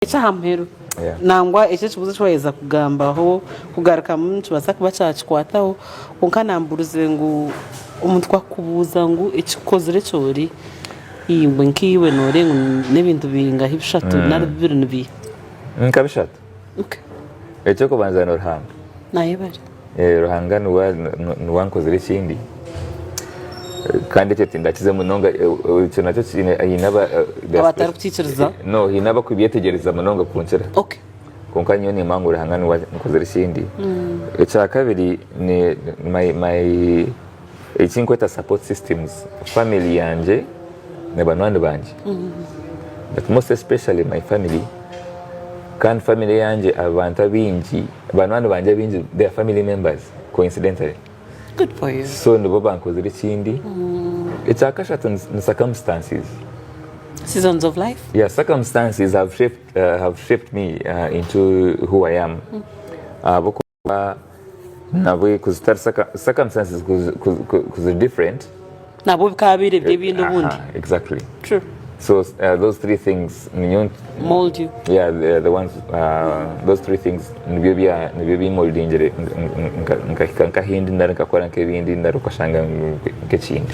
Echahamperu nangwa eche kibuzo chweza kugambaho kugaruka muntu basa kuba cyakikwataho konka namburuze ngo umuntu kwakubuza ngo ekikozire cyori ingwe nkiwe nore n'ibintu binga hibishatu nabibiri nibi nkabishatu okay ecyo kubanza no Ruhanga nayebare Ruhanga nuwankozire ekyindi kandi cyo tindakize munonga cyo nacyo inaba abatari kutikiriza no hinaba kubyetegereza munonga kunshira okay konka nyo ni mangu Ruhanga nuwankozire ekyindi ecya kabiri ni my ikinkweta support systems family yangye ne banywani bangye but most especially my family kan family yangye abantu bingi banywani bangye bingi they are family members coincidentally. Good for you. So nibo bankozire ekyindi ekyakashatu ni circumstances. Seasons of life? Yeah, circumstances have shaped me into who I am. Bokuba nabwe kuzitara circumstances kuzi different. Nabo bikabire byebintu bundi. Exactly. True. So those three things mold you. Yeah, the ones those three things nibyo moldingere Kahindi ndari kakora nk'ebindi ndari ukashanga nk'ekyindi.